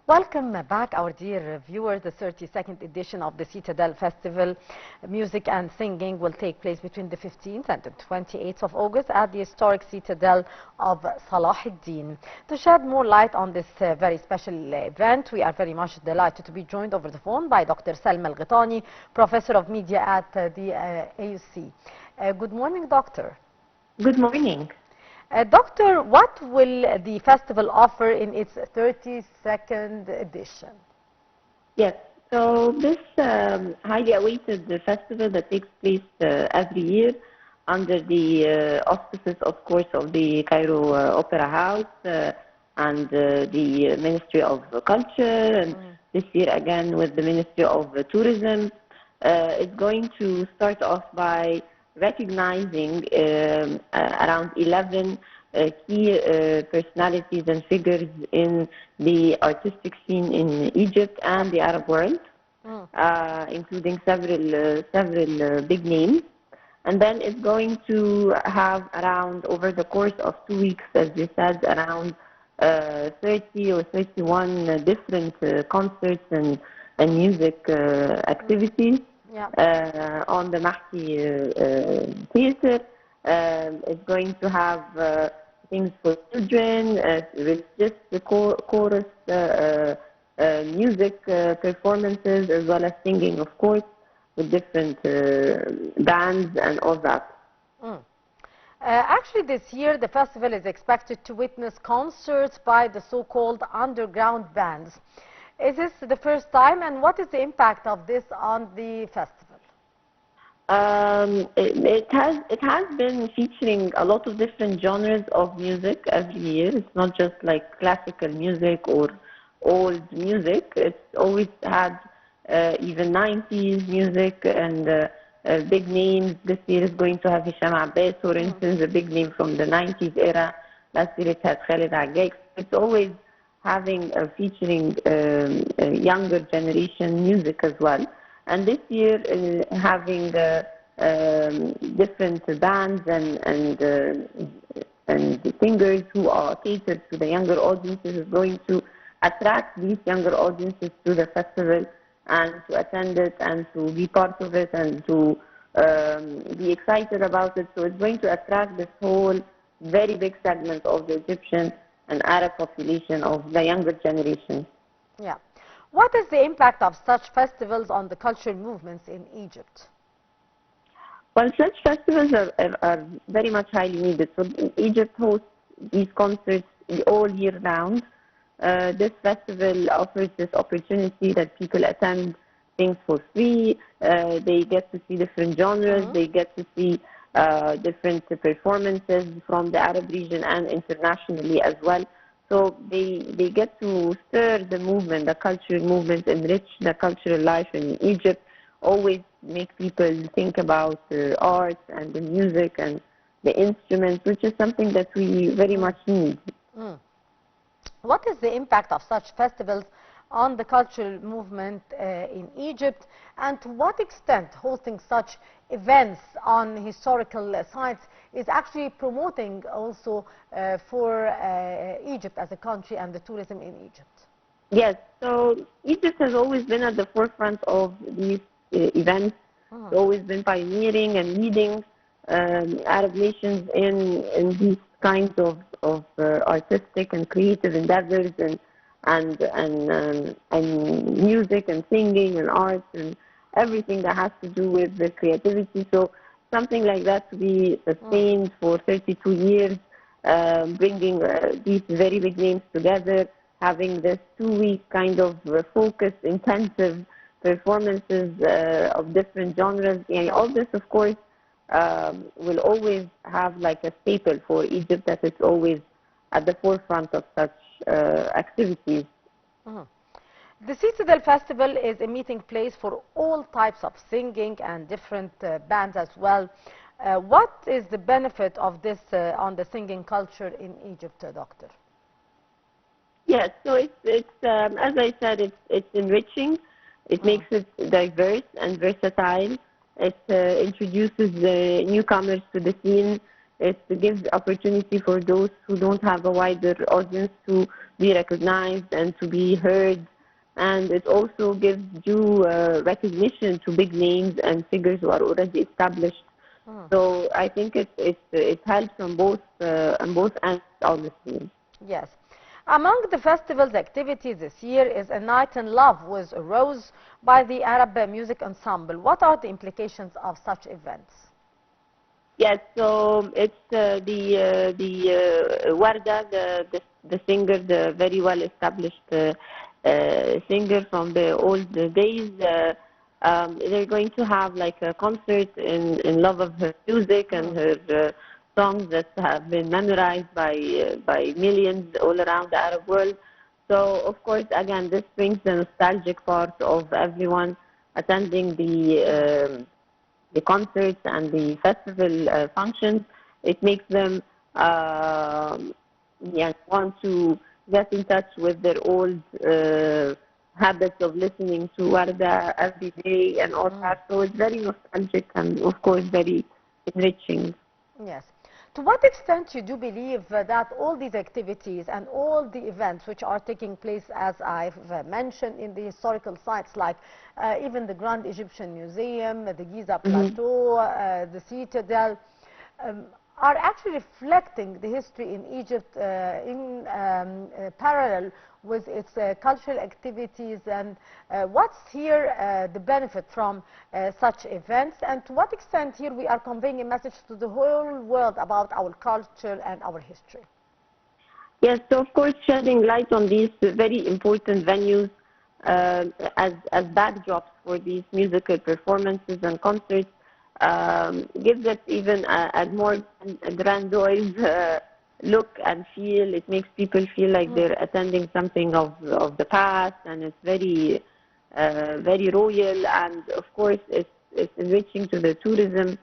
Welcome back, our dear viewers. The 32nd edition of the Citadel Festival, Music and Singing, will take place between the 15th and the 28th of August at the historic Citadel of Salah ad-Din. To shed more light on this very special event, we are very much delighted to be joined over the phone by Dr. Salma Ghitani, Professor of Media at the AUC. Good morning, Doctor. Good morning. Doctor, what will the festival offer in its 32nd edition? Yes, so this highly awaited festival that takes place every year under the auspices, of course, of the Cairo Opera House and the Ministry of Culture, and this year again with the Ministry of Tourism. It's going to start off by recognizing around 11 key personalities and figures in the artistic scene in Egypt and the Arab world, including several big names. And then it's going to have around, over the course of 2 weeks, as you said, around 30 or 31 different concerts and music activities. Yeah. On the Mahdi Theater. It's going to have things for children, with just the chorus music performances, as well as singing, of course, with different bands and all that. Actually, this year, the festival is expected to witness concerts by the so-called underground bands. Is this the first time, and what is the impact of this on the festival? It has been featuring a lot of different genres of music every year. It's not just like classical music or old music. It's always had even 90s music and big names. This year is going to have Hisham Abbas, for instance, a big name from the 90s era. Last year it had Khalid Ageg. It's always having featuring younger generation music as well, and this year having different bands and singers who are catered to the younger audiences is going to attract these younger audiences to the festival and to attend it and to be part of it and to be excited about it. So it's going to attract this whole very big segment of the Egyptian and Arab population of the younger generation. Yeah. What is the impact of such festivals on the cultural movements in Egypt? Well, such festivals are very much highly needed. So Egypt hosts these concerts all year round. This festival offers this opportunity that people attend things for free. They get to see different genres. They get to see different performances from the Arab region and internationally as well. So they get to stir the movement, the cultural movement, enrich the cultural life in Egypt, always make people think about art and the music and the instruments, which is something that we very much need. What is the impact of such festivals on the cultural movement in Egypt, and to what extent hosting such events on historical sites is actually promoting also for Egypt as a country and the tourism in Egypt? Yes, so Egypt has always been at the forefront of these events. It's always been pioneering and leading Arab nations in these kinds of artistic and creative endeavors and music and singing and arts and everything that has to do with the creativity. So something like that to be sustained for 32 years, bringing these very big names together, having this 2-week kind of focused, intensive performances of different genres. And all this, of course, will always have like a staple for Egypt, that it's always at the forefront of such activities. The Citadel Festival is a meeting place for all types of singing and different bands as well. What is the benefit of this on the singing culture in Egypt, Doctor? Yes, so it's as I said, it's enriching. It makes it diverse and versatile. It introduces the newcomers to the scene. It gives opportunity for those who don't have a wider audience to be recognized and to be heard. And it also gives due recognition to big names and figures who are already established. So I think it helps on both ends, honestly. Yes. Among the festival's activities this year is A Night in Love with a Rose by the Arab Music Ensemble. What are the implications of such events? Yes, so it's the Warda, the singer, the very well established singer from the old days. They're going to have like a concert in love of her music and her songs that have been memorized by millions all around the Arab world. So of course, again, this brings the nostalgic part of everyone attending the concerts and the festival functions. It makes them want to get in touch with their old habits of listening to Warda every day and all that. So it's very nostalgic and, of course, very enriching. Yes. To what extent you do believe that all these activities and all the events which are taking place, as I've mentioned, in the historical sites like even the Grand Egyptian Museum, the Giza Plateau, the Citadel, are actually reflecting the history in Egypt in parallel with its cultural activities, and what's here the benefit from such events, and to what extent here we are conveying a message to the whole world about our culture and our history? Yes, so of course shedding light on these very important venues as backdrops for these musical performances and concerts gives it even a more grandiose look and feel. It makes people feel like they're attending something of the past, and it's very very royal, and of course it's enriching to the tourism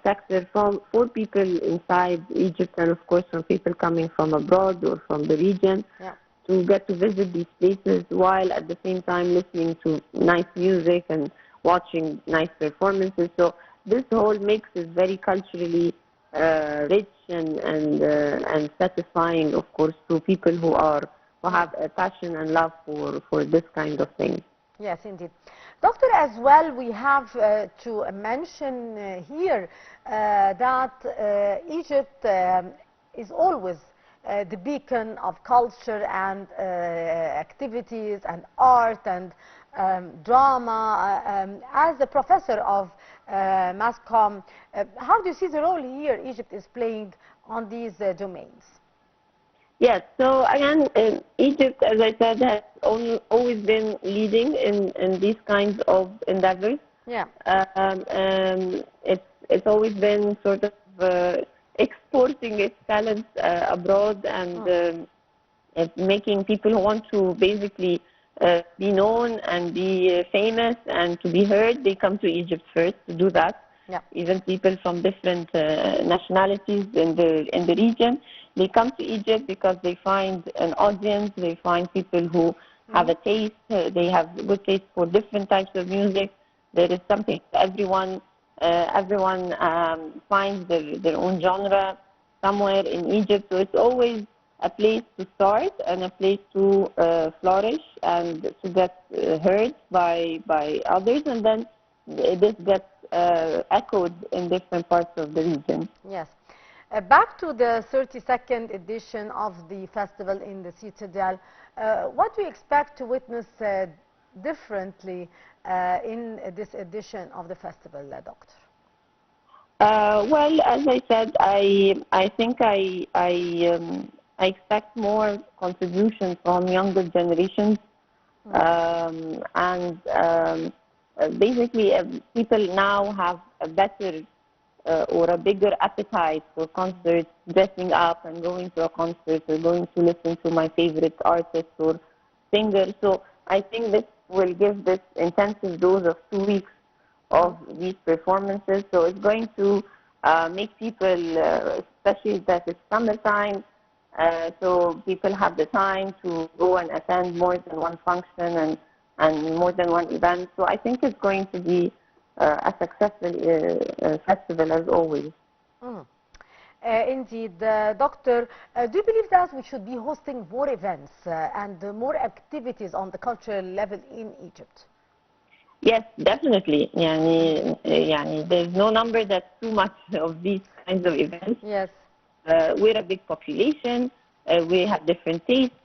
sector for people inside Egypt, and of course from people coming from abroad or from the region to get to visit these places while at the same time listening to nice music and watching nice performances. So this whole mix is very culturally rich and satisfying, of course, to people who have a passion and love for this kind of thing. Yes, indeed. Doctor, as well, we have to mention here that Egypt is always the beacon of culture and activities and art and drama. As a professor of mass comm, how do you see the role here Egypt is playing on these domains? Yes, so again, Egypt, as I said, has always been leading in these kinds of endeavors. Yeah. It's always been sort of exporting its talents abroad and making people who want to basically be known and be famous and to be heard. They come to Egypt first to do that. Yeah. Even people from different nationalities in the region, they come to Egypt because they find an audience, they find people who have a taste, they have good taste for different types of music. There is something for everyone. Everyone finds their own genre somewhere in Egypt. So it's always a place to start and a place to flourish and to get heard by others, and then this gets echoed in different parts of the region. Yes. Back to the 32nd edition of the festival in the Citadel, what do you expect to witness differently in this edition of the festival, Doctor? Well, as I said, I think I expect more contribution from younger generations, and basically people now have a better or a bigger appetite for concerts, dressing up and going to a concert or going to listen to my favorite artist or singer. So I think this will give this intensive dose of 2 weeks of these performances. So it's going to make people, especially that it's summertime, so people have the time to go and attend more than one function and more than one event. So I think it's going to be a successful festival as always. Indeed, Doctor, do you believe that we should be hosting more events and more activities on the cultural level in Egypt? Yes, definitely. There's no number that's too much of these kinds of events. Yes. We're a big population. We have different tastes.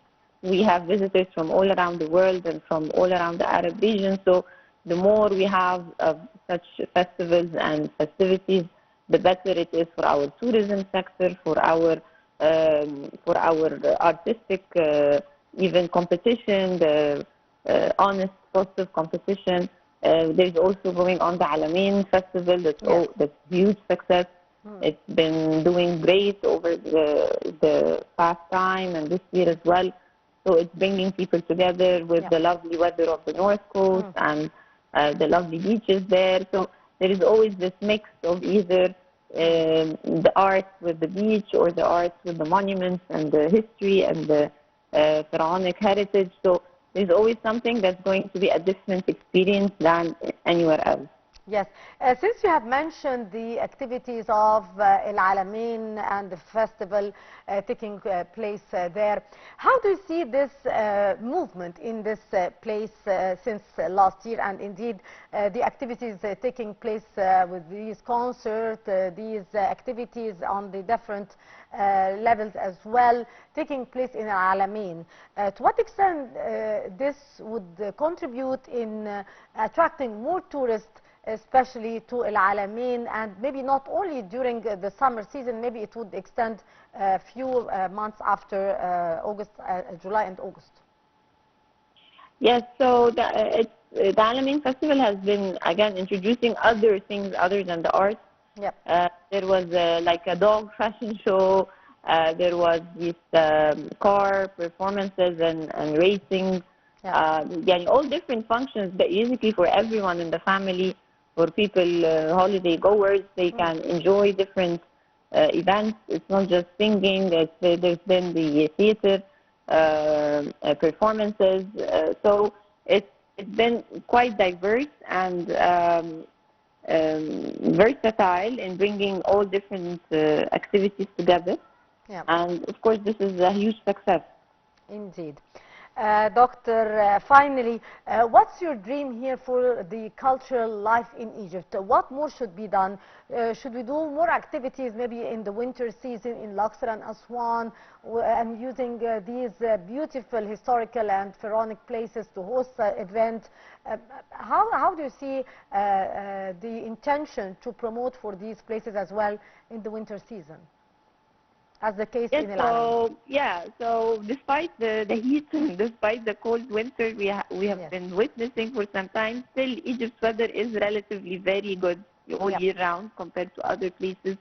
We have visitors from all around the world and from all around the Arab region. So the more we have of such festivals and festivities, the better it is for our tourism sector, for our artistic even competition, the honest, positive competition. There's also going on the Alamein Festival. That's huge success. It's been doing great over the past time and this year as well. So it's bringing people together with the lovely weather of the North Coast and the lovely beaches there. So there is always this mix of either the art with the beach or the art with the monuments and the history and the pharaonic heritage. So there's always something that's going to be a different experience than anywhere else. Yes. Since you have mentioned the activities of El Alamein and the festival taking place there, how do you see this movement in this place since last year, and indeed the activities taking place with these concerts, these activities on the different levels as well taking place in Al Alamein? To what extent this would contribute in attracting more tourists, especially to El Alamein, and maybe not only during the summer season, maybe it would extend a few months after July and August? Yes, so the Alamein Festival has been, again, introducing other things other than the art. Yep. There was like a dog fashion show. There was these car performances and racing. Yeah. All different functions, basically for everyone in the family. For people, holiday goers, they can enjoy different events. It's not just singing. There's been the theater performances. So it's been quite diverse and versatile in bringing all different activities together. Yeah. And of course, this is a huge success. Indeed. Doctor, finally, what's your dream here for the cultural life in Egypt? What more should be done? Should we do more activities maybe in the winter season in Luxor and Aswan, and using these beautiful historical and pharaonic places to host events? How do you see the intention to promote for these places as well in the winter season, as the case in El Alamein? So despite the heat, despite the cold winter we have been witnessing for some time, still Egypt's weather is relatively very good all year round compared to other places.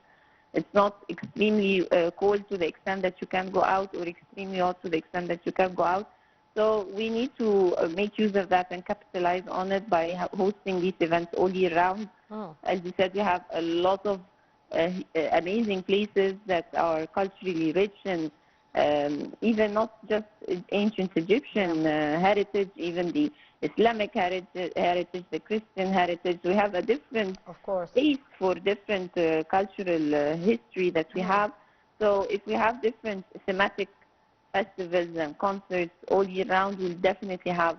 It's not extremely cold to the extent that you can go out, or extremely hot to the extent that you can go out. So we need to make use of that and capitalize on it by hosting these events all year round. As you said, we have a lot of amazing places that are culturally rich, and even not just ancient Egyptian heritage, even the Islamic heritage, the Christian heritage. We have a different taste for different cultural history that we have. So if we have different thematic festivals and concerts all year round, we'll definitely have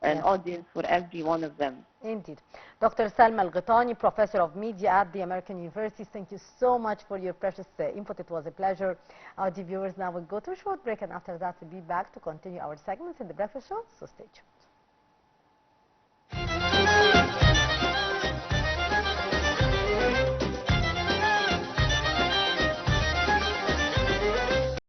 an audience for every one of them. Indeed. Dr. Salma Ghitani, Professor of Media at the American University, thank you so much for your precious input. It was a pleasure. Our dear viewers, now we'll go to a short break, and after that we'll be back to continue our segments in the breakfast show, so stay tuned.